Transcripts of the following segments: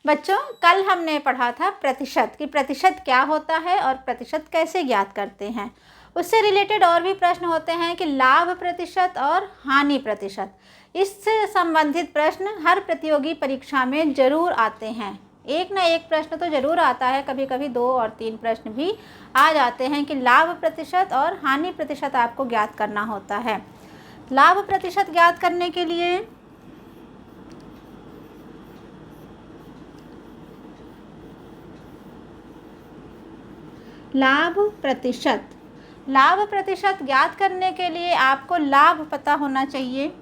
बच्चों, कल हमने पढ़ा था प्रतिशत कि प्रतिशत क्या होता है और प्रतिशत कैसे ज्ञात करते हैं। उससे रिलेटेड और भी प्रश्न होते हैं कि लाभ प्रतिशत और हानि प्रतिशत। इससे संबंधित प्रश्न हर प्रतियोगी परीक्षा में ज़रूर आते हैं। एक ना एक प्रश्न तो ज़रूर आता है, कभी कभी 2 और 3 प्रश्न भी आ जाते हैं कि लाभ प्रतिशत और हानि प्रतिशत आपको ज्ञात करना होता है। लाभ प्रतिशत ज्ञात करने के लिए लाभ प्रतिशत ज्ञात करने के लिए आपको लाभ पता होना चाहिए।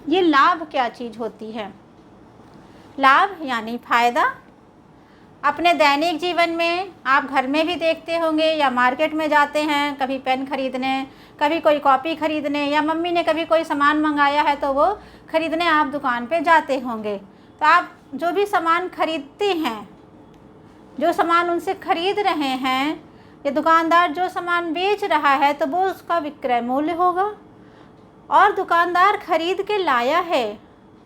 ये लाभ क्या चीज़ होती है? लाभ यानी फ़ायदा। अपने दैनिक जीवन में आप घर में भी देखते होंगे या मार्केट में जाते हैं, कभी पेन खरीदने, कभी कोई कॉपी खरीदने, या मम्मी ने कभी कोई सामान मंगाया है तो वो खरीदने आप दुकान पे जाते होंगे। तो आप जो भी सामान खरीदते हैं, जो सामान उनसे खरीद रहे हैं, ये दुकानदार जो सामान बेच रहा है तो वो उसका विक्रय मूल्य होगा। और दुकानदार खरीद के लाया है,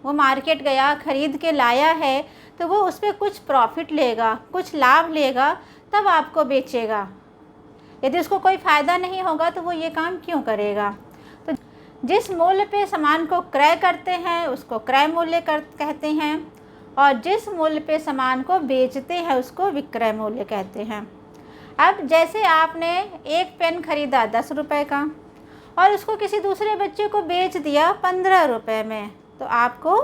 वो मार्केट गया खरीद के लाया है तो वो उस पर कुछ प्रॉफिट लेगा, कुछ लाभ लेगा, तब आपको बेचेगा। यदि उसको कोई फ़ायदा नहीं होगा तो वो ये काम क्यों करेगा? तो जिस मूल्य पे सामान को क्रय करते हैं उसको क्रय मूल्य कहते हैं, और जिस मूल्य पे सामान को बेचते हैं उसको विक्रय मूल्य कहते हैं। अब जैसे आपने एक पेन खरीदा 10 रुपये का और उसको किसी दूसरे बच्चे को बेच दिया 15 रुपये में, तो आपको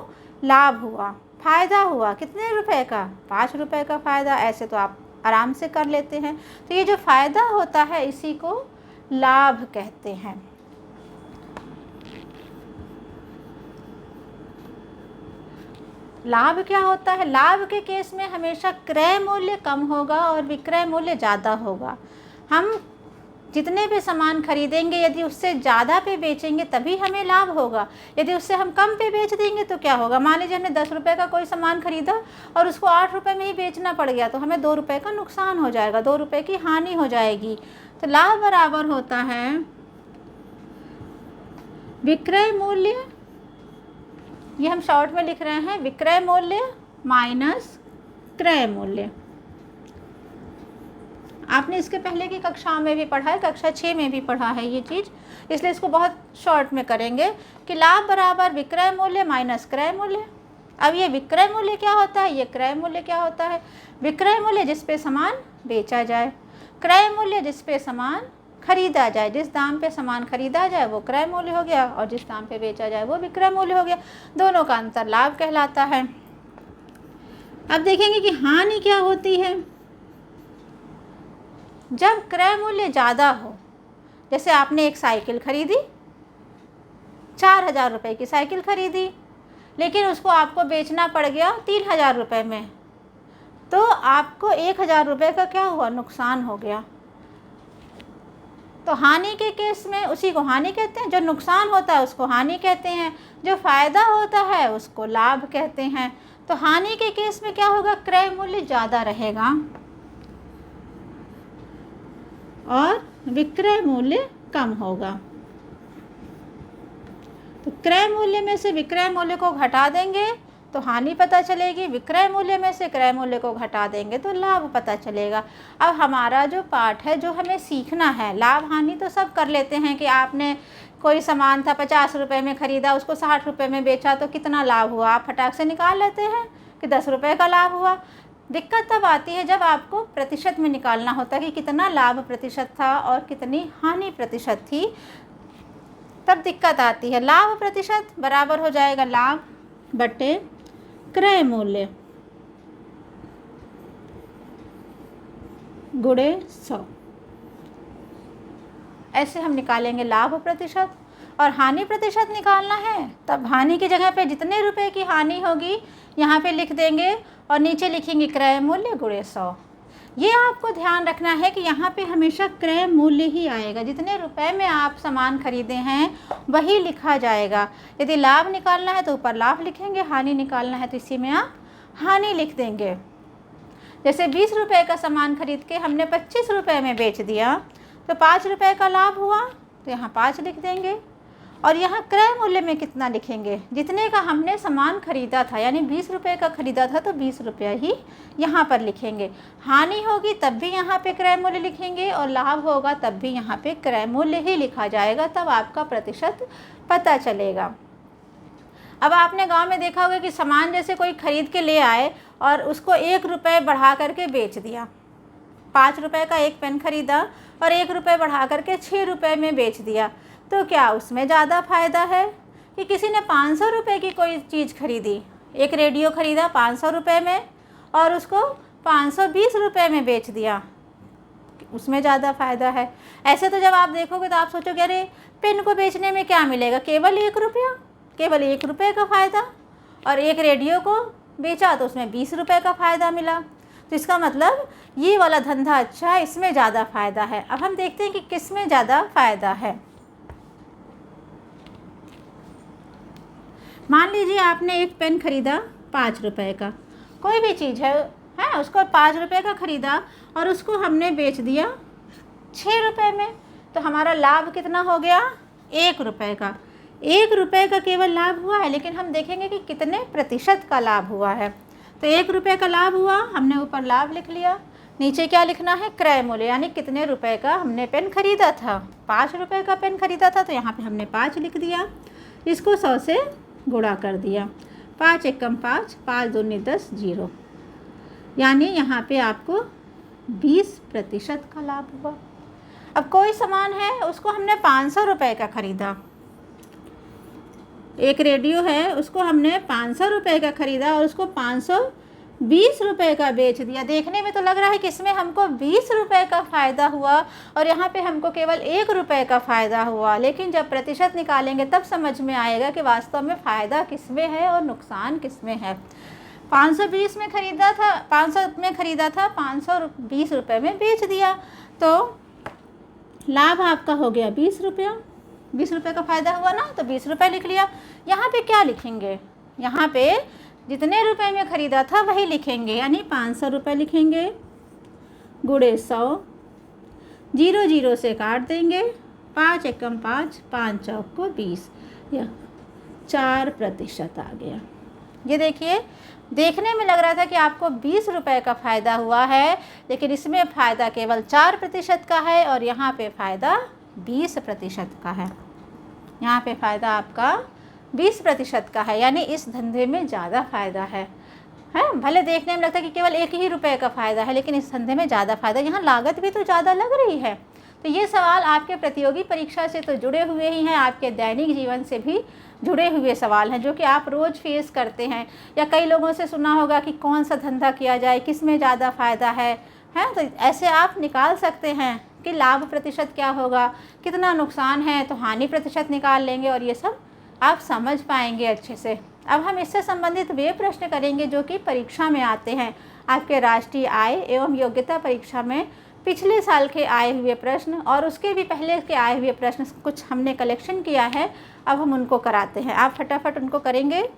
लाभ हुआ, फ़ायदा हुआ। कितने रुपए का? 5 रुपये का फ़ायदा। ऐसे तो आप आराम से कर लेते हैं। तो ये जो फ़ायदा होता है इसी को लाभ कहते हैं। लाभ क्या होता है? लाभ के केस में हमेशा क्रय मूल्य कम होगा और विक्रय मूल्य ज़्यादा होगा। हम जितने भी सामान खरीदेंगे यदि उससे ज़्यादा पे बेचेंगे तभी हमें लाभ होगा। यदि उससे हम कम पे बेच देंगे तो क्या होगा? मान लीजिए हमने 10 रुपये का कोई सामान खरीदा और उसको 8 रुपये में ही बेचना पड़ गया, तो हमें 2 रुपये का नुकसान हो जाएगा, 2 रुपये की हानि हो जाएगी। तो लाभ बराबर होता है विक्रय मूल्य, ये हम शॉर्ट में लिख रहे हैं, विक्रय मूल्य माइनस क्रय मूल्य। आपने इसके पहले की कक्षाओं में भी पढ़ा है, कक्षा 6 में भी पढ़ा है ये चीज़, इसलिए इसको बहुत शॉर्ट में करेंगे कि लाभ बराबर विक्रय मूल्य माइनस क्रय मूल्य। अब ये विक्रय मूल्य क्या होता है, ये क्रय मूल्य क्या होता है? विक्रय मूल्य जिस पे सामान बेचा जाए, क्रय मूल्य जिस पे सामान खरीदा जाए। जिस दाम पे सामान खरीदा जाए वो क्रय मूल्य हो गया और जिस दाम पे बेचा जाए वो विक्रय मूल्य हो गया। दोनों का अंतर लाभ कहलाता है। अब देखेंगे कि हानि क्या होती है। जब क्रय मूल्य ज़्यादा हो, जैसे आपने एक साइकिल खरीदी, 4000 रुपये की साइकिल खरीदी, लेकिन उसको आपको बेचना पड़ गया 3000 रुपये में, तो आपको 1000 रुपये का क्या हुआ? नुकसान हो गया। तो हानि के केस में उसी को हानि कहते हैं, जो नुकसान होता है उसको हानि कहते हैं, जो फ़ायदा होता है उसको लाभ कहते हैं। तो हानि के केस में क्या होगा? क्रय मूल्य ज़्यादा रहेगा और विक्रय मूल्य कम होगा। तो क्रय मूल्य में से विक्रय मूल्य को घटा देंगे तो हानि पता चलेगी, विक्रय मूल्य में से क्रय मूल्य को घटा देंगे तो लाभ पता चलेगा। अब हमारा जो पाठ है, जो हमें सीखना है, लाभ हानि तो सब कर लेते हैं कि आपने कोई सामान था 50 रुपये में ख़रीदा, उसको 60 रुपये में बेचा तो कितना लाभ हुआ? आप फटाक से निकाल लेते हैं कि 10 रुपये का लाभ हुआ। दिक्कत तब आती है जब आपको प्रतिशत में निकालना होता है कि कितना लाभ प्रतिशत था और कितनी हानि प्रतिशत थी, तब दिक्कत आती है। लाभ प्रतिशत बराबर हो जाएगा लाभ बटे क्रय मूल्य गुणे 100। ऐसे हम निकालेंगे लाभ प्रतिशत। और हानि प्रतिशत निकालना है तब हानि की जगह पे जितने रुपए की हानि होगी यहाँ पे लिख देंगे और नीचे लिखेंगे क्रय मूल्य गुणे 100। ये आपको ध्यान रखना है कि यहाँ पे हमेशा क्रय मूल्य ही आएगा। जितने रुपए में आप सामान खरीदे हैं वही लिखा जाएगा। यदि लाभ निकालना है तो ऊपर लाभ लिखेंगे, हानि निकालना है तो इसी में आप हानि लिख देंगे। जैसे 20 रुपये का सामान खरीद के हमने 25 रुपये में बेच दिया तो 5 रुपये का लाभ हुआ, तो यहाँ 5 लिख देंगे। और यहाँ क्रय मूल्य में कितना लिखेंगे, जितने का हमने सामान खरीदा था, यानी 20 रुपये का खरीदा था तो 20 रुपये ही यहाँ पर लिखेंगे। हानि होगी तब भी यहाँ पे क्रय मूल्य लिखेंगे और लाभ होगा तब भी यहाँ पे क्रय मूल्य ही लिखा जाएगा, तब आपका प्रतिशत पता चलेगा। अब आपने गांव में देखा होगा कि सामान जैसे कोई ख़रीद के ले आए और उसको 1 रुपये बढ़ा करके बेच दिया। 5 रुपये का एक पेन ख़रीदा और 1 रुपये बढ़ा करके 6 रुपये में बेच दिया, तो क्या उसमें ज़्यादा फ़ायदा है कि किसी ने 500 रुपये की कोई चीज़ खरीदी, एक रेडियो ख़रीदा 500 रुपये में और उसको 520 रुपये में बेच दिया, उसमें ज़्यादा फ़ायदा है। ऐसे तो जब आप देखोगे तो आप सोचोगे अरे पेन को बेचने में क्या मिलेगा, केवल 1 रुपया, केवल 1 रुपये का फ़ायदा, और एक रेडियो को बेचा तो उसमें 20 रुपये का फ़ायदा मिला। तो इसका मतलब ये वाला धंधा अच्छा है, इसमें ज़्यादा फ़ायदा है। अब हम देखते हैं कि किस में ज़्यादा फ़ायदा है। मान लीजिए आपने एक पेन ख़रीदा 5 रुपये का, कोई भी चीज़ है उसको 5 रुपये का ख़रीदा और उसको हमने बेच दिया 6 रुपये में, तो हमारा लाभ कितना हो गया, 1 रुपये का। 1 रुपये का केवल लाभ हुआ है, लेकिन हम देखेंगे कि कितने प्रतिशत का लाभ हुआ है। तो 1 रुपये का लाभ हुआ, हमने ऊपर लाभ लिख लिया, नीचे क्या लिखना है, क्रय मूल्य, यानी कितने रुपए का हमने पेन ख़रीदा था। 5 रुपये का पेन ख़रीदा था तो यहाँ पे हमने 5 लिख दिया, इसको 100 से गुणा कर दिया, 5 एकम 5, 5 दूनी 10, 0, यानी यहाँ पे आपको 20% का लाभ हुआ। अब कोई सामान है उसको हमने 500 रुपये का ख़रीदा, एक रेडियो है उसको हमने 500 रुपये का ख़रीदा और उसको 520 रुपये का बेच दिया। देखने में तो लग रहा है कि इसमें हमको 20 रुपये का फ़ायदा हुआ और यहाँ पे हमको केवल 1 रुपये का फ़ायदा हुआ, लेकिन जब प्रतिशत निकालेंगे तब समझ में आएगा कि वास्तव में फ़ायदा किस में है और नुकसान किस में है। 520 में ख़रीदा था, 500 में ख़रीदा था, 520 रुपये में बेच दिया, तो लाभ आपका हो गया 20 रुपया। 20 रुपये का फ़ायदा हुआ ना, तो 20 रुपये लिख लिया। यहाँ पे क्या लिखेंगे, यहाँ पे जितने रुपए में ख़रीदा था वही लिखेंगे, यानी 500 रुपये लिखेंगे, गुणे 100, 0 0 से काट देंगे, 5 एकम 5, 5 चौक को 20, या 4% आ गया। ये देखिए, देखने में लग रहा था कि आपको 20 रुपये का फ़ायदा हुआ है, लेकिन इसमें फ़ायदा केवल 4% का है और यहाँ पे फ़ायदा 20% का है। यहाँ पे फ़ायदा आपका 20% का है, यानी इस धंधे में ज़्यादा फ़ायदा है। भले देखने में लगता है कि केवल 1 ही रुपये का फ़ायदा है, लेकिन इस धंधे में ज़्यादा फ़ायदा, यहाँ लागत भी तो ज़्यादा लग रही है। तो ये सवाल आपके प्रतियोगी परीक्षा से तो जुड़े हुए ही हैं, आपके दैनिक जीवन से भी जुड़े हुए सवाल हैं, जो कि आप रोज़ फेस करते हैं, या कई लोगों से सुना होगा कि कौन सा धंधा किया जाए, किस में ज़्यादा फ़ायदा है। तो ऐसे आप निकाल सकते हैं कि लाभ प्रतिशत क्या होगा, कितना नुकसान है, तो हानि प्रतिशत निकाल लेंगे और ये सब आप समझ पाएंगे अच्छे से। अब हम इससे संबंधित वे प्रश्न करेंगे जो कि परीक्षा में आते हैं, आपके राष्ट्रीय आय एवं योग्यता परीक्षा में पिछले साल के आए हुए प्रश्न और उसके भी पहले के आए हुए प्रश्न कुछ हमने कलेक्शन किया है, अब हम उनको कराते हैं। आप फटाफट उनको करेंगे।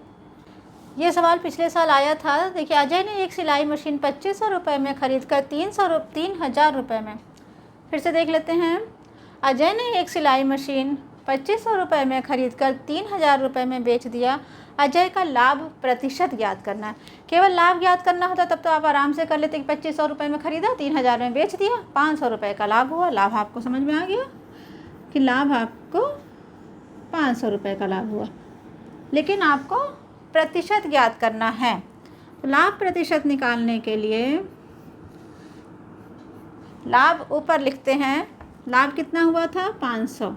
ये सवाल पिछले साल आया था। देखिए, अजय ने एक सिलाई मशीन 2500 रुपये में ख़रीद कर 3000 रुपये में, फिर से देख लेते हैं। अजय ने एक सिलाई मशीन 2500 रुपये में ख़रीद कर 3000 रुपये में बेच दिया। अजय का लाभ प्रतिशत ज्ञात करना है। केवल लाभ ज्ञात करना होता तब तो आप आराम से कर लेते कि 2500 रुपये में ख़रीदा, 3000 में बेच दिया, 500 रुपये का लाभ हुआ। लाभ आपको समझ में आ गया कि लाभ आपको 500 रुपये का लाभ हुआ, लेकिन आपको प्रतिशत ज्ञात करना है। तो लाभ प्रतिशत निकालने के लिए लाभ ऊपर लिखते हैं, लाभ कितना हुआ था 500,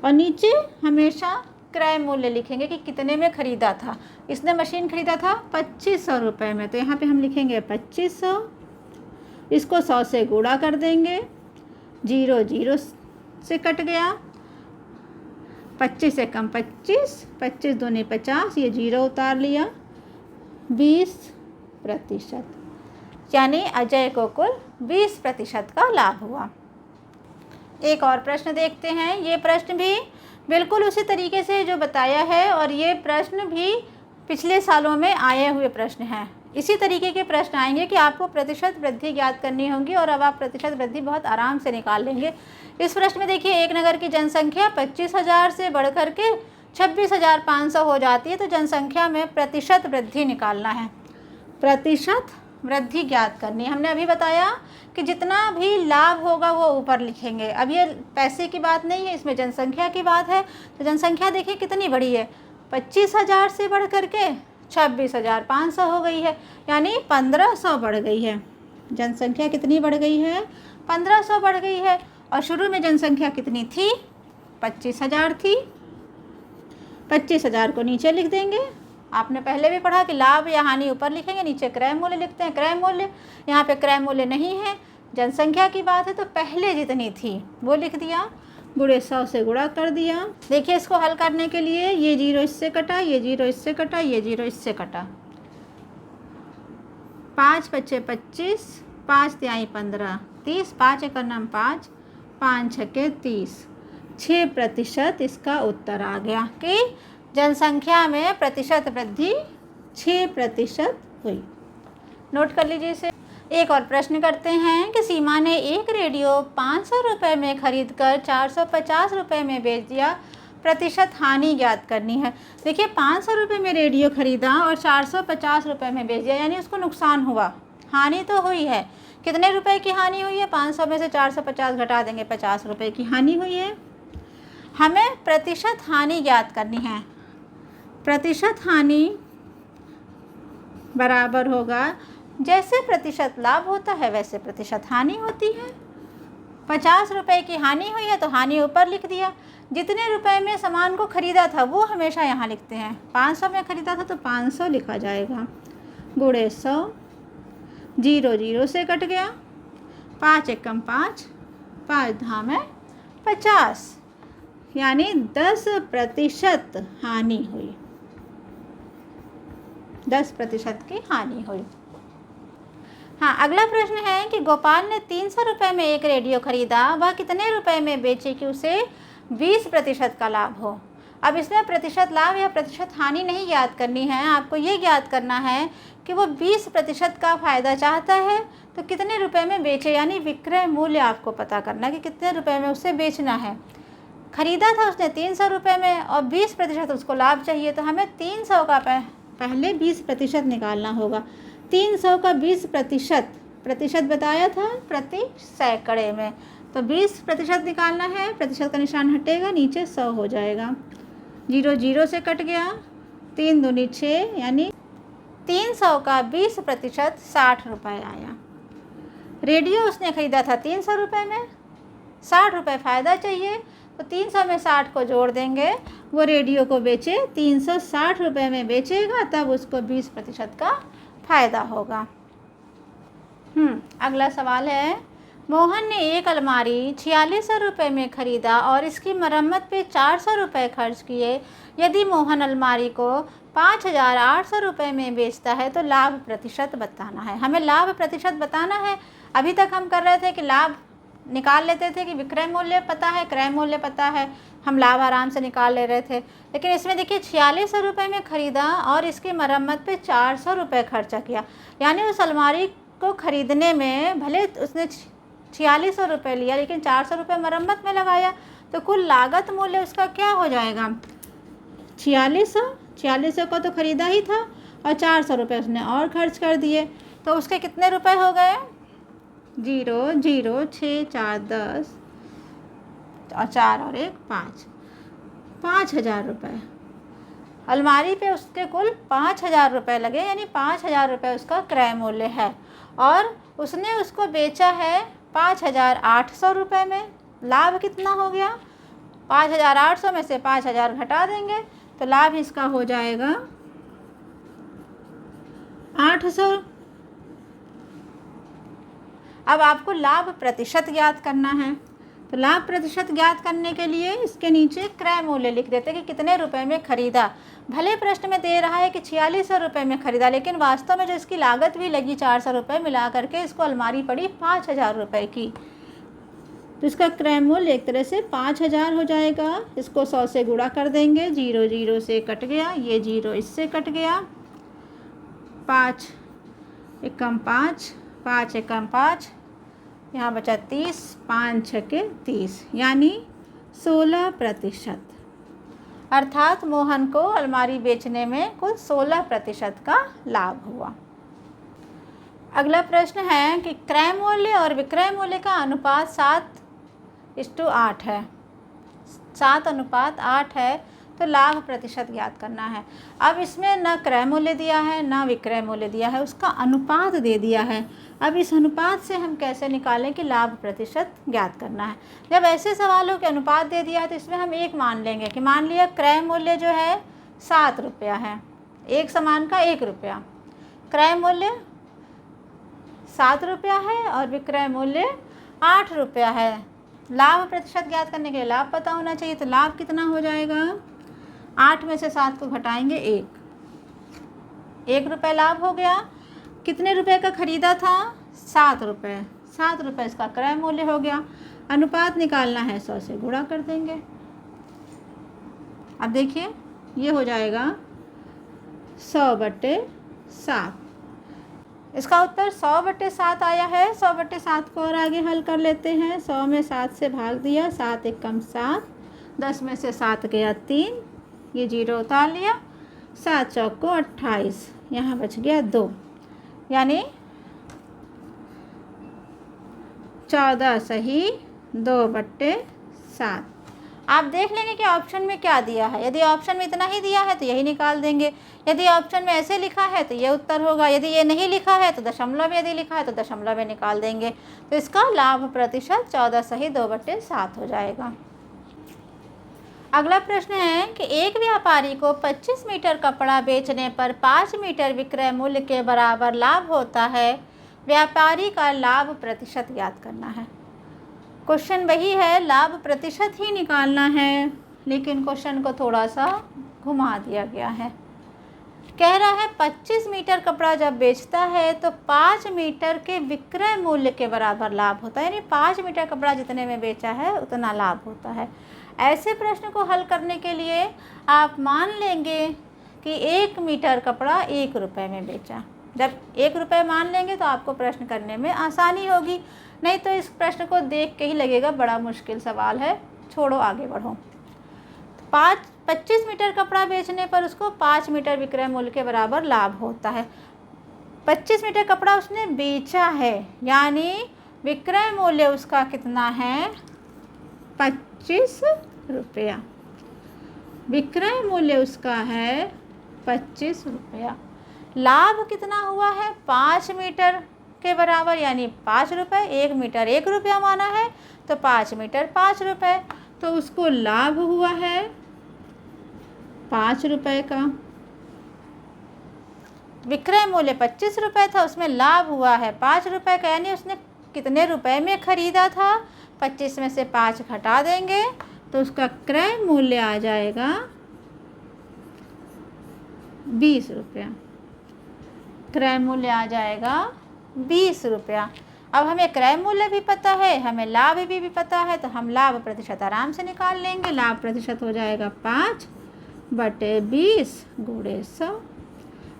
और नीचे हमेशा क्रय मूल्य लिखेंगे कि कितने में ख़रीदा था। इसने मशीन ख़रीदा था 2500 रुपये में, तो यहाँ पे हम लिखेंगे 2500, इसको 100 से गुणा कर देंगे, 0 0 से कट गया, 25 से कम 25, 25 दूनी 50, ये 0 उतार लिया, 20%, यानी अजय को कुल 20% का लाभ हुआ। एक और प्रश्न देखते हैं। ये प्रश्न भी बिल्कुल उसी तरीके से जो बताया है, और ये प्रश्न भी पिछले सालों में आए हुए प्रश्न हैं। इसी तरीके के प्रश्न आएंगे कि आपको प्रतिशत वृद्धि ज्ञात करनी होगी और अब आप प्रतिशत वृद्धि बहुत आराम से निकाल लेंगे। इस प्रश्न में देखिए, एक नगर की जनसंख्या 25,000 से बढ़ कर के 26,500 हो जाती है, तो जनसंख्या में प्रतिशत वृद्धि निकालना है, प्रतिशत वृद्धि ज्ञात करनी है। हमने अभी बताया कि जितना भी लाभ होगा वो ऊपर लिखेंगे। अब ये पैसे की बात नहीं है, इसमें जनसंख्या की बात है। तो जनसंख्या देखिए कितनी बड़ी है, 25,000 से बढ़ कर के 26,500 हो गई है, यानी 1500 बढ़ गई है। जनसंख्या कितनी बढ़ गई है, 1500 बढ़ गई है। और शुरू में जनसंख्या कितनी थी, 25,000 थी। 25,000 को नीचे लिख देंगे। आपने पहले भी पढ़ा कि लाभ या हानि ऊपर लिखेंगे, नीचे क्रय मूल्य लिखते हैं। क्रय मूल्य, यहाँ पे क्रय मूल्य नहीं है, जनसंख्या की बात है, तो पहले जितनी थी वो लिख दिया, गुणे 100 से गुणा कर दिया। देखिए इसको हल करने के लिए ये 0 इससे कटा, ये 0 इससे कटा, ये 0 इससे कटा। 5 पच्चे 25, 5 तिहाई 15, 30, 5 एकड़ नाम 5, 5 छक्के 30, 6% इसका उत्तर आ गया कि जनसंख्या में प्रतिशत वृद्धि 6% हुई। नोट कर लीजिए इसे। एक और प्रश्न करते हैं कि सीमा ने एक रेडियो 500 रुपये में खरीद कर 450 रुपये में बेच दिया, प्रतिशत हानि ज्ञात करनी है। देखिए 500 रुपये में रेडियो खरीदा और 450 रुपये में बेच दिया, यानी उसको नुकसान हुआ, हानि तो हुई है। कितने रुपए की हानि हुई है, 500 में से 450 घटा देंगे, 50 रुपये की हानि हुई है। हमें प्रतिशत हानि ज्ञात करनी है। प्रतिशत हानि बराबर होगा, जैसे प्रतिशत लाभ होता है वैसे प्रतिशत हानि होती है। 50 रुपये की हानि हुई है तो हानि ऊपर लिख दिया। जितने रुपए में सामान को ख़रीदा था वो हमेशा यहाँ लिखते हैं। 500 में ख़रीदा था तो 500 लिखा जाएगा, गुणे 100, 0 0 से कट गया, 5 एकम 5, 5 धाम है 50, यानी 10% हानि हुई, 10% की हानि हुई। हाँ, अगला प्रश्न है कि गोपाल ने 300 रुपये में एक रेडियो खरीदा, वह कितने रुपए में बेचे कि उसे 20% का लाभ हो। अब इसमें प्रतिशत लाभ या प्रतिशत हानि नहीं ज्ञात करनी है, आपको ये ज्ञात करना है कि वो 20% का फ़ायदा चाहता है तो कितने रुपए में बेचे, यानी विक्रय मूल्य आपको पता करना कि कितने रुपए में उसे बेचना है। ख़रीदा था उसने 300 रुपये में और 20% उसको लाभ चाहिए, तो हमें 300 का पहले 20% निकालना होगा। 300 का 20%, प्रतिशत बताया था प्रति सैकड़े में, तो 20% निकालना है। प्रतिशत का निशान हटेगा, नीचे 100 हो जाएगा, 0 0 से कट गया, 3 दूनी 6, यानी 300 का 20% 60 रुपये आया। रेडियो उसने ख़रीदा था 300 रुपये में, 60 रुपये फ़ायदा चाहिए, तो 300 में 60 को जोड़ देंगे, वो रेडियो को बेचे 360 रुपये में बेचेगा, तब उसको 20% का फ़ायदा होगा। अगला सवाल है, मोहन ने एक अलमारी 4600 रुपये में ख़रीदा और इसकी मरम्मत पे 400 रुपये खर्च किए। यदि मोहन अलमारी को 5800 रुपये में बेचता है तो लाभ प्रतिशत बताना है। हमें लाभ प्रतिशत बताना है। अभी तक हम कर रहे थे कि लाभ निकाल लेते थे कि विक्रय मूल्य पता है, क्रय मूल्य पता है, हम लाभ आराम से निकाल ले रहे थे। लेकिन इसमें देखिए 4600 रुपये में ख़रीदा और इसकी मरम्मत पे 400 रुपये खर्चा किया, यानी उस अलमारी को ख़रीदने में भले उसने 4600 रुपये लिया लेकिन 400 रुपये मरम्मत में लगाया, तो कुल लागत मूल्य उसका क्या हो जाएगा, 4600 को तो ख़रीदा ही था और 400 रुपये उसने और खर्च कर दिए, तो उसके कितने रुपए हो गए, 0 0 6 4 10 और 4 और 1 5, 5000 रुपये। अलमारी पे उसके कुल 5000 रुपये लगे, यानी 5000 रुपये उसका क्रय मूल्य है और उसने उसको बेचा है 5800 रुपये में। लाभ कितना हो गया, 5800 में से 5000 घटा देंगे तो लाभ इसका हो जाएगा 800। अब आपको लाभ प्रतिशत ज्ञात करना है, तो लाभ प्रतिशत ज्ञात करने के लिए इसके नीचे क्रय मूल्य लिख देते हैं कि कितने रुपए में ख़रीदा। भले प्रश्न में दे रहा है कि 4600 रुपये में ख़रीदा, लेकिन वास्तव में जो इसकी लागत भी लगी 400 रुपये मिला करके इसको अलमारी पड़ी 5000 रुपये की, तो इसका क्रय मूल्य एक तरह से 5000 हो जाएगा। इसको 100 से गुणा कर देंगे, 0 0 से कट गया, ये 0 इससे कट गया, 5 एकम 5, 5 एकम 5, यहाँ बचा 30, 5 छके 30, यानी 16%। अर्थात मोहन को अलमारी बेचने में कुल 16% का लाभ हुआ। अगला प्रश्न है कि क्रय मूल्य और विक्रय मूल्य का अनुपात 7:8 है। 7:8 है, तो लाभ प्रतिशत ज्ञात करना है। अब इसमें न क्रय मूल्य दिया है न विक्रय मूल्य दिया है, उसका अनुपात दे दिया है। अब इस अनुपात से हम कैसे निकालें कि लाभ प्रतिशत ज्ञात करना है। जब ऐसे सवालों के अनुपात दे दिया है तो इसमें हम एक मान लेंगे कि मान लिया क्रय मूल्य जो है 7 रुपया है, एक सामान का 1 रुपया, क्रय मूल्य 7 रुपया है और विक्रय मूल्य 8 रुपया है। लाभ प्रतिशत ज्ञात करने के लिए लाभ पता होना चाहिए, तो लाभ कितना हो जाएगा, 8 में से 7 को घटाएंगे 1 रुपये लाभ हो गया। कितने रुपए का खरीदा था, 7 रुपये, 7 रुपये इसका क्रय मूल्य हो गया। अनुपात निकालना है, 100 से गुणा कर देंगे। अब देखिए ये हो जाएगा 100/7। इसका उत्तर 100/7 आया है। 100/7 को और आगे हल कर लेते हैं। 100 में 7 से भाग दिया, 7 एकम 7, 10 में से 7 गया 3, ये 0 उतार लिया, 7 चौक को 28, यहाँ बच गया 2, यानी 14 सही 2/7। आप देख लेंगे कि ऑप्शन में क्या दिया है। यदि ऑप्शन में इतना ही दिया है तो यही निकाल देंगे, यदि ऑप्शन में ऐसे लिखा है तो ये उत्तर होगा, यदि ये नहीं लिखा है तो दशमलव में, यदि लिखा है तो दशमलव में निकाल देंगे। तो इसका लाभ प्रतिशत 14 सही 2/7 हो जाएगा। अगला प्रश्न है कि एक व्यापारी को 25 मीटर कपड़ा बेचने पर 5 मीटर विक्रय मूल्य के बराबर लाभ होता है। व्यापारी का लाभ प्रतिशत ज्ञात करना है। क्वेश्चन वही है, लाभ प्रतिशत ही निकालना है, लेकिन क्वेश्चन को थोड़ा सा घुमा दिया गया है। कह रहा है 25 मीटर कपड़ा जब बेचता है तो 5 मीटर के विक्रय मूल्य के बराबर लाभ होता है, यानी 5 मीटर कपड़ा जितने में बेचा है उतना लाभ होता है। ऐसे प्रश्न को हल करने के लिए आप मान लेंगे कि 1 मीटर कपड़ा 1 रुपये में बेचा। जब 1 रुपये मान लेंगे तो आपको प्रश्न करने में आसानी होगी, नहीं तो इस प्रश्न को देख के ही लगेगा बड़ा मुश्किल सवाल है, छोड़ो आगे बढ़ो। 25 मीटर कपड़ा बेचने पर उसको 5 मीटर विक्रय मूल्य के बराबर लाभ होता है। 25 मीटर कपड़ा उसने बेचा है, यानी विक्रय मूल्य उसका कितना है, 25 रुपया। विक्रय मूल्य उसका है 25 रुपया। लाभ कितना हुआ है, 5 मीटर के बराबर, यानी 5 रुपये। 1 मीटर 1 रुपया माना है तो 5 मीटर 5 रुपये, तो उसको लाभ हुआ है 5 रुपये का। विक्रय मूल्य 25 रुपये था, उसमें लाभ हुआ है 5 रुपये का, यानी उसने कितने रुपए में ख़रीदा था, 25 में से 5 घटा देंगे तो उसका क्रय मूल्य आ जाएगा 20 रुपया। क्रय मूल्य आ जाएगा 20 रुपया। अब हमें क्रय मूल्य भी पता है, हमें लाभ भी पता है, तो हम लाभ प्रतिशत आराम से निकाल लेंगे। लाभ प्रतिशत हो जाएगा 5/20 × 100।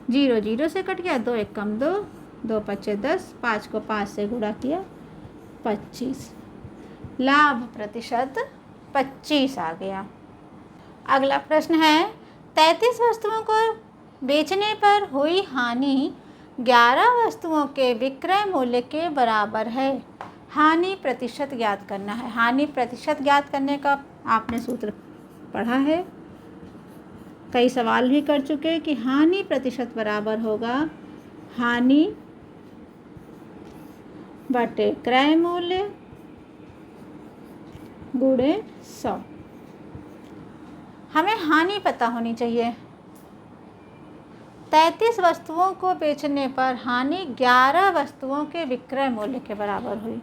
0 0 से कट गया, 2 एकम 2, 2 पच्चे 10, 5 को 5 से गुणा किया 25। लाभ प्रतिशत 25 आ गया। अगला प्रश्न है, 33 वस्तुओं को बेचने पर हुई हानि 11 वस्तुओं के विक्रय मूल्य के बराबर है। हानि प्रतिशत ज्ञात करना है। हानि प्रतिशत ज्ञात करने का आपने सूत्र पढ़ा है, कई सवाल भी कर चुके कि हानि प्रतिशत बराबर होगा हानि बटे क्रय मूल्य गुणे 100। हमें हानि पता होनी चाहिए। 33 वस्तुओं को बेचने पर हानि 11 वस्तुओं के विक्रय मूल्य के बराबर हुई।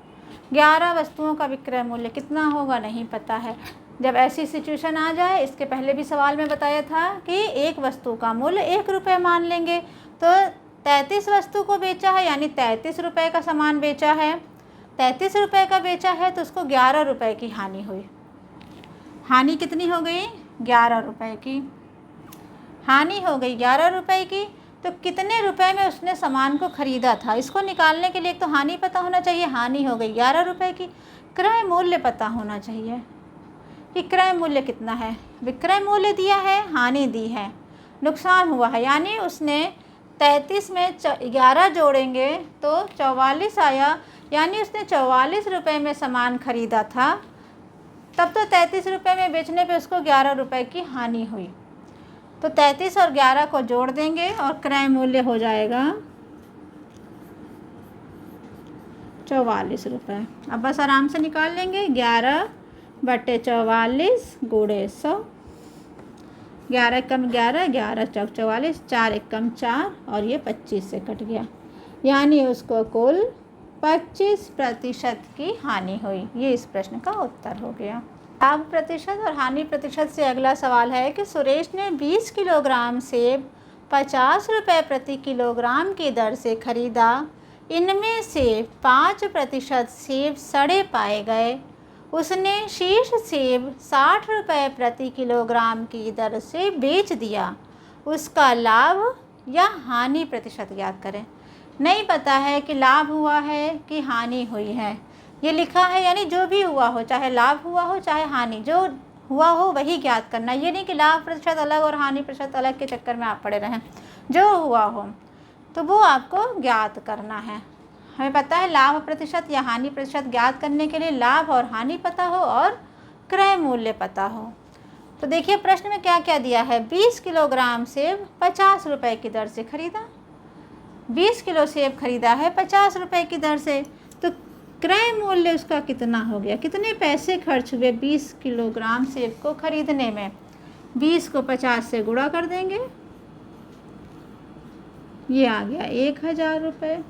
11 वस्तुओं का विक्रय मूल्य कितना होगा नहीं पता है। जब ऐसी सिचुएशन आ जाए, इसके पहले भी सवाल में बताया था कि एक वस्तु का मूल्य 1 रुपये मान लेंगे, तो 33 वस्तु को बेचा है, यानी 33 रुपये का सामान बेचा है। 33 रुपये का बेचा है तो उसको 11 रुपये की हानि हुई। हानि कितनी हो गई, 11 रुपये की। हानि हो गई 11 रुपये की, तो कितने रुपए में उसने सामान को ख़रीदा था, इसको निकालने के लिए एक तो हानि पता होना चाहिए, हानि हो गई 11 रुपये की। क्रय मूल्य पता होना चाहिए कि क्रय मूल्य कितना है। विक्रय मूल्य दिया है, हानि दी है, नुकसान हुआ है, यानी उसने 33 में 11 जोड़ेंगे तो 44 आया, यानी उसने 44 रुपये में सामान ख़रीदा था, तब तो 33 रुपये में बेचने पे उसको 11 रुपये की हानि हुई। तो 33 और 11 को जोड़ देंगे और क्रय मूल्य हो जाएगा 44 रुपये। अब बस आराम से निकाल लेंगे, 11/44 गुणे 100, 11 कम 11, 11 चौक 44, 4 एक कम 4 और ये 25 से कट गया, यानी उसको कुल 25% की हानि हुई। ये इस प्रश्न का उत्तर हो गया। लाभ प्रतिशत और हानि प्रतिशत से अगला सवाल है कि सुरेश ने 20 किलोग्राम सेब 50 रुपये प्रति किलोग्राम की दर से खरीदा। इनमें से 5% सेब सड़े पाए गए। उसने शेष सेब 60 रुपये प्रति किलोग्राम की दर से बेच दिया। उसका लाभ या हानि प्रतिशत ज्ञात करें। नहीं पता है कि लाभ हुआ है कि हानि हुई है, ये लिखा है, यानी जो भी हुआ हो, चाहे लाभ हुआ हो चाहे हानि, जो हुआ हो वही ज्ञात करना। ये नहीं कि लाभ प्रतिशत अलग और हानि प्रतिशत अलग के चक्कर में आप पड़े रहें। जो हुआ हो तो वो आपको ज्ञात करना है। हमें पता है लाभ प्रतिशत या हानि प्रतिशत ज्ञात करने के लिए लाभ और हानि पता हो और क्रय मूल्य पता हो। तो देखिए प्रश्न में क्या क्या दिया है। 20 किलोग्राम सेब 50 रुपये की दर से खरीदा। 20 किलो सेब खरीदा है 50 रुपये की दर से, तो क्रय मूल्य उसका कितना हो गया, कितने पैसे खर्च हुए 20 किलोग्राम सेब को खरीदने में। 20 को 50 से गुणा कर देंगे, ये आ गया 1000 रुपये,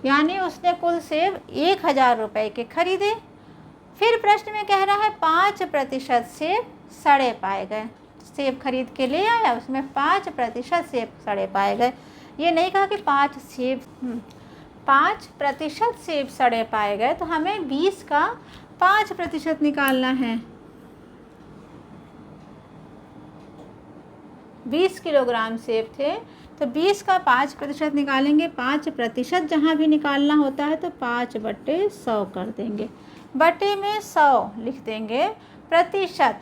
यानी उसने कुल सेब 1000 रुपये के खरीदे। फिर प्रश्न में कह रहा है 5% सेब सड़े पाए गए। सेब खरीद के ले आया, उसमें 5% सेब सड़े पाए गए। ये नहीं कहा कि 5% सेब सड़े पाए गए, तो हमें 20 का 5% निकालना है। 20 किलोग्राम सेब थे तो 20 का 5% निकालेंगे। 5% जहाँ भी निकालना होता है तो 5/100 कर देंगे, बटे में 100 लिख देंगे, प्रतिशत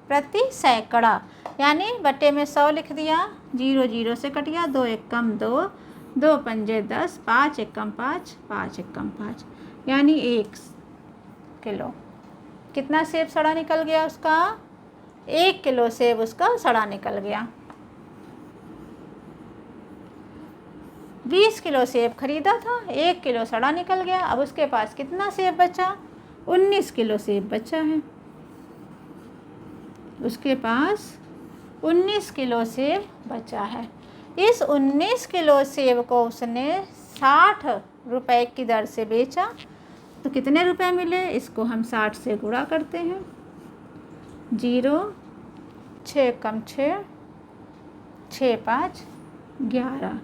प्रति सैकड़ा, यानी बटे में 100 लिख दिया। 0 0 से कट गया, 2 एक कम 2, 2 पंजे 10, 5 एक कम 5, 5 एक कम 5, यानी 1 किलो। कितना सेब सड़ा निकल गया उसका, 1 किलो सेब उसका सड़ा निकल गया। 20 किलो सेब खरीदा था, 1 किलो सड़ा निकल गया। अब उसके पास कितना सेब बचा, 19 किलो सेब बचा है। उसके पास 19 किलो सेब बचा है। इस 19 किलो सेब को उसने 60 रुपये की दर से बेचा, तो कितने रुपए मिले, इसको हम 60 से गुणा करते हैं। 0 6 कम 6, 6 5 11,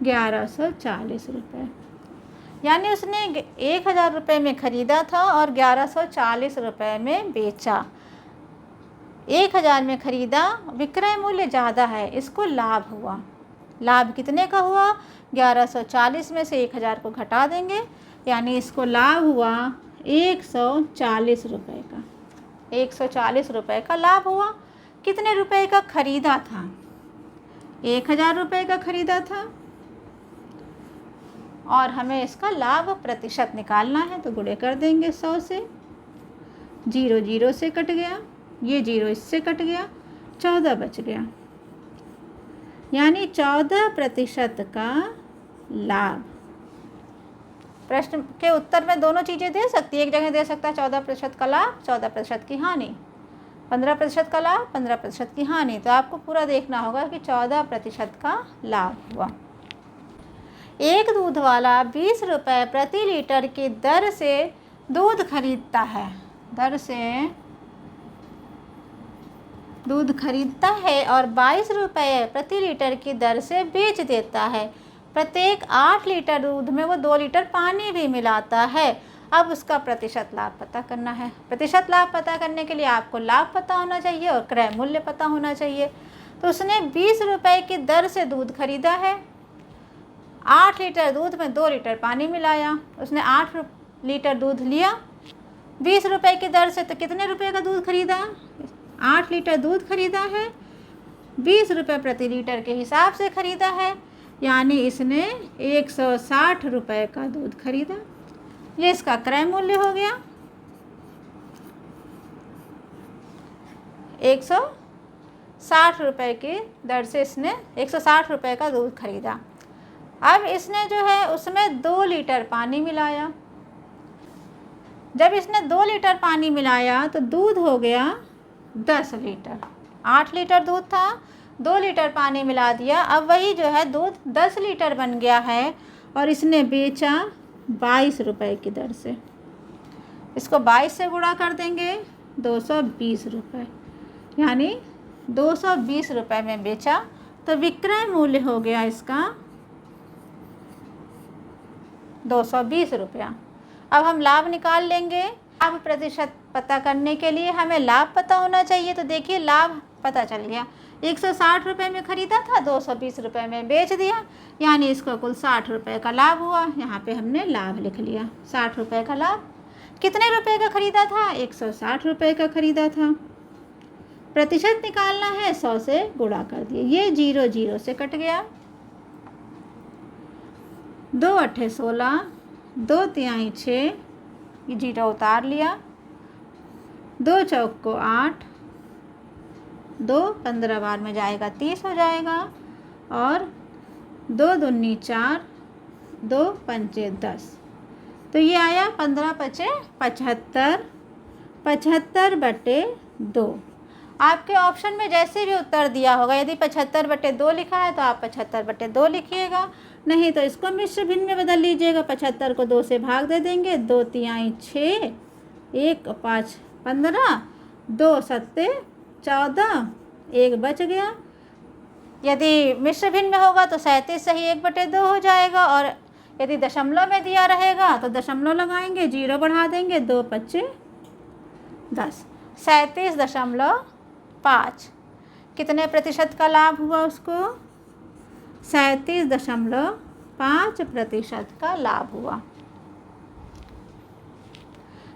1140 रुपये, यानी उसने 1000 रुपये में ख़रीदा था और 1140 रुपये में बेचा। 1000 में ख़रीदा, विक्रय मूल्य ज़्यादा है, इसको लाभ हुआ। लाभ कितने का हुआ, 1140 में से 1000 को घटा देंगे, यानी इसको लाभ हुआ 140 रुपये का। 140 रुपये का लाभ हुआ। कितने रुपए का ख़रीदा था, 1000 रुपये का ख़रीदा था, और हमें इसका लाभ प्रतिशत निकालना है, तो गुणे कर देंगे 100 से। 0 0 से कट गया, ये 0 इससे कट गया, 14 बच गया, यानी 14% का लाभ। प्रश्न के उत्तर में दोनों चीज़ें दे सकती है, एक जगह दे सकता है 14% का लाभ, 14% की हानि, 15% का लाभ, 15% की हानि। तो आपको पूरा देखना होगा कि 14% का लाभ हुआ। एक दूध वाला 20 रुपये प्रति लीटर की दर से दूध खरीदता है, दर से दूध खरीदता है और 22 रुपये प्रति लीटर की दर से बेच देता है। प्रत्येक 8 लीटर दूध में वो 2 लीटर पानी भी मिलाता है। अब उसका प्रतिशत लाभ पता करना है। प्रतिशत लाभ पता करने के लिए आपको लाभ पता होना चाहिए और क्रय मूल्य पता होना चाहिए। तो उसने 20 रुपए की दर से दूध खरीदा है। 8 लीटर दूध में 2 लीटर पानी मिलाया, उसने 8 लीटर दूध लिया 20 रुपए की दर से। तो कितने रुपए का दूध खरीदा? 8 लीटर दूध खरीदा है, 20 रुपये प्रति लीटर के हिसाब से खरीदा है, यानी इसने 160 रुपये का दूध खरीदा। ये इसका क्रय मूल्य हो गया। 160 रुपये की दर से इसने 160 रुपये का दूध खरीदा। अब इसने जो है उसमें 2 लीटर पानी मिलाया। जब इसने 2 लीटर पानी मिलाया तो दूध हो गया 10 लीटर। 8 लीटर दूध था, 2 लीटर पानी मिला दिया, अब वही जो है दूध 10 लीटर बन गया है और इसने बेचा 22 रुपये की दर से। इसको 22 से गुणा कर देंगे, 220 रुपये, यानी 220 रुपये में बेचा। तो विक्रय मूल्य हो गया इसका 220 रुपया। अब हम लाभ निकाल लेंगे। लाभ प्रतिशत पता करने के लिए हमें लाभ पता होना चाहिए। तो देखिए लाभ पता चल गया, 160 रुपये में ख़रीदा था, 220 रुपये में बेच दिया, यानी इसको कुल 60 रुपये का लाभ हुआ। यहाँ पे हमने लाभ लिख लिया, 60 रुपये का लाभ। कितने रुपए का ख़रीदा था? 160 रुपये का ख़रीदा था। प्रतिशत निकालना है, 100 से गुणा कर दिए, ये 0 0 से कट गया। 2 8 16, 2 तिहाई 6, ये 0 उतार लिया, 2 चौक को 8, 2 15 बार में जाएगा 30 हो जाएगा, और 2 दूनी 4, 2 पंचे 10, तो ये आया 15 पचे 75, 75/2। आपके ऑप्शन में जैसे भी उत्तर दिया होगा, यदि 75/2 लिखा है तो आप 75/2 लिखिएगा, नहीं तो इसको मिश्र भिन्न में बदल लीजिएगा। 75 को 2 से भाग दे देंगे, 2 तिहाई 6, 1 5 15, 2 7 14, 1 बच गया। यदि मिश्र भिन्न में होगा तो 37 सही 1/2 हो जाएगा, और यदि दशमलव में दिया रहेगा तो दशमलव लगाएंगे, 0 बढ़ा देंगे, 2 5 10, 37.5। कितने प्रतिशत का लाभ हुआ उसको? 37.5% का लाभ हुआ।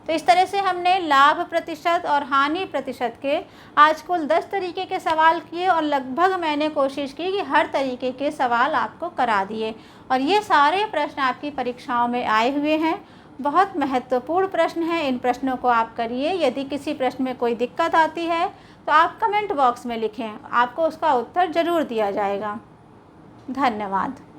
तो इस तरह से हमने लाभ प्रतिशत और हानि प्रतिशत के आज कुल 10 तरीके के सवाल किए, और लगभग मैंने कोशिश की कि हर तरीके के सवाल आपको करा दिए, और ये सारे प्रश्न आपकी परीक्षाओं में आए हुए हैं। बहुत महत्वपूर्ण प्रश्न हैं, इन प्रश्नों को आप करिए। यदि किसी प्रश्न में कोई दिक्कत आती है तो आप कमेंट बॉक्स में लिखें, आपको उसका उत्तर ज़रूर दिया जाएगा। धन्यवाद।